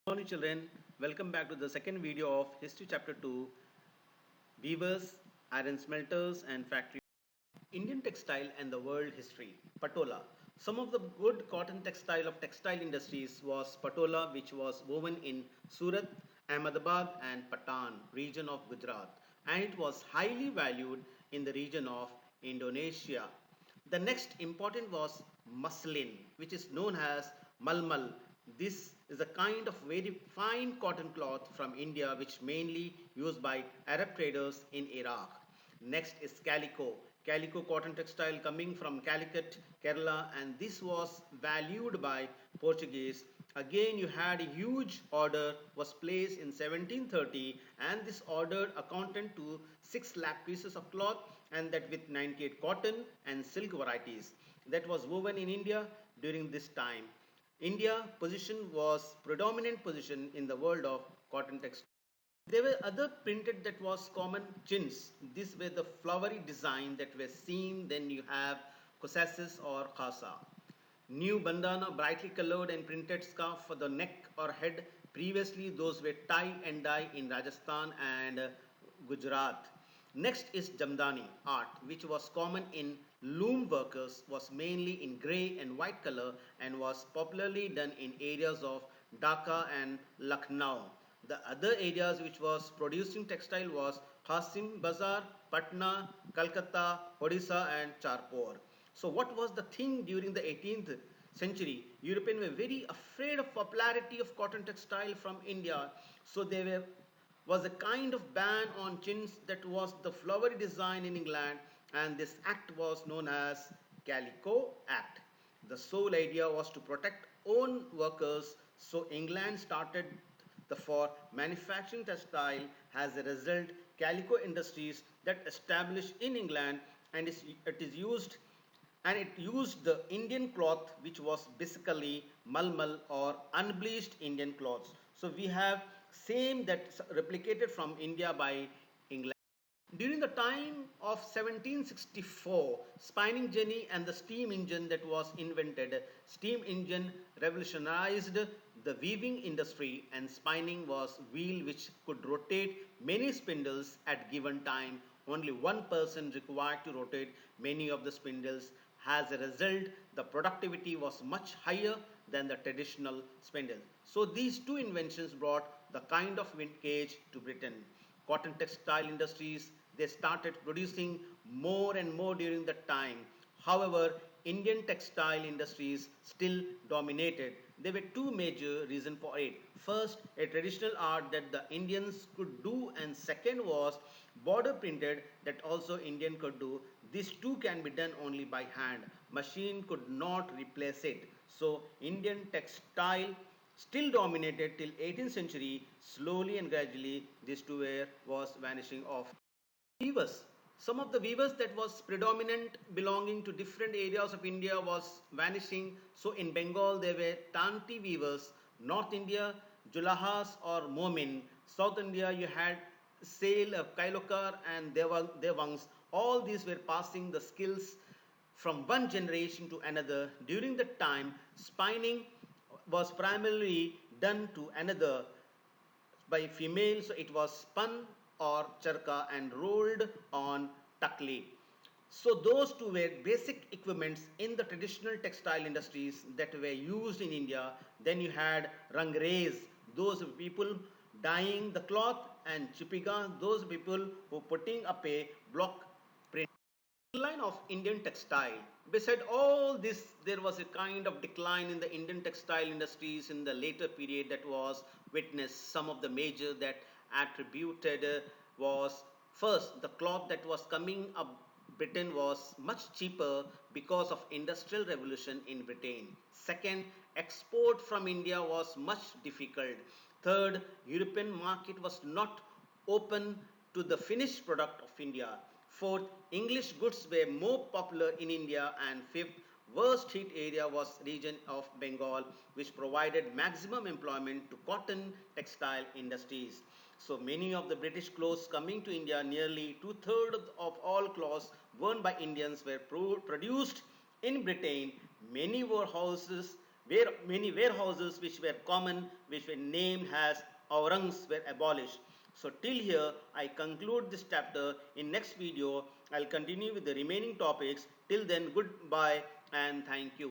Morning children, welcome back to the second video of History Chapter 2, Weavers, Iron Smelters and Factory. Indian textile and the world history. Patola. Some of the good cotton textile of textile industries was patola, which was woven in Surat, Ahmedabad and Patan region of Gujarat, and it was highly valued in the region of Indonesia. The next important was muslin, which is known as malmal. This is a kind of very fine cotton cloth from India, which mainly used by Arab traders in Iraq. Next is calico. Calico cotton textile coming from Calicut, Kerala, and this was valued by Portuguese. Again, you had a huge order was placed in 1730, and this order accounted to 6 lakh pieces of cloth, and that with 98 cotton and silk varieties that was woven in India during this time. India position was predominant position in the world of cotton textile. There were other printed that was common chins. These were the flowery design that were seen. Then you have kosasses or khasa. New bandana, brightly colored and printed scarf for the neck or head. Previously, those were tie and dye in Rajasthan and Gujarat. Next is Jamdani art, which was common in loom workers, was mainly in grey and white color and was popularly done in areas of Dhaka and Lucknow. The other areas which was producing textile was Qasim Bazar, Patna, Calcutta, Odisha and Charpur. So what was the thing during the 18th century? Europeans were very afraid of popularity of cotton textile from India. So they were was a kind of ban on chins that was the flowery design in England, and this act was known as Calico Act. The sole idea was to protect own workers, so England started the for manufacturing textile. As a result, calico industries that established in England, and it is used and it used the Indian cloth, which was basically malmal or unbleached Indian cloths. So we have same that replicated from India by England. During the time of 1764, spinning jenny and the steam engine that was invented, steam engine revolutionized the weaving industry, and spinning was wheel which could rotate many spindles at given time. Only one person required to rotate many of the spindles. As a result, the productivity was much higher than the traditional spindle. So these two inventions brought the kind of wind cage to Britain. Cotton textile industries, they started producing more and more during that time. However, Indian textile industries still dominated. There were two major reasons for it. First, a traditional art that the Indians could do, and second was border printed that also Indian could do. These two can be done only by hand. Machine could not replace it. So Indian textile still dominated till 18th century. Slowly and gradually this two were was vanishing off. Weavers. Some of the weavers that was predominant belonging to different areas of India was vanishing. So in Bengal there were Tanti weavers, North India Julahas or Momin, South India you had Sale, Kailokar and Devangs. All these were passing the skills from one generation to another. During that time, spinning was primarily done to another by females. So it was spun or charka and rolled on takli. So those two were basic equipments in the traditional textile industries that were used in India. Then you had rangres, those people dyeing the cloth, and chipiga, those people who putting up a block print. Decline of Indian textile. Beside all this, there was a kind of decline in the Indian textile industries in the later period that was witnessed. Some of the major that attributed was first the cloth that was coming up Britain was much cheaper because of industrial revolution in Britain. Second, export from India was much difficult. Third, European market was not open to the finished product of India. Fourth, English goods were more popular in India. And fifth, worst hit area was region of Bengal, which provided maximum employment to cotton textile industries. So many of the British clothes coming to India, nearly two-thirds of all clothes worn by Indians were produced in Britain. Many warehouses where many warehouses which were common, which were named as Aurangs, were abolished. So till here I conclude this chapter. In next video I'll continue with the remaining topics. Till then, goodbye and thank you.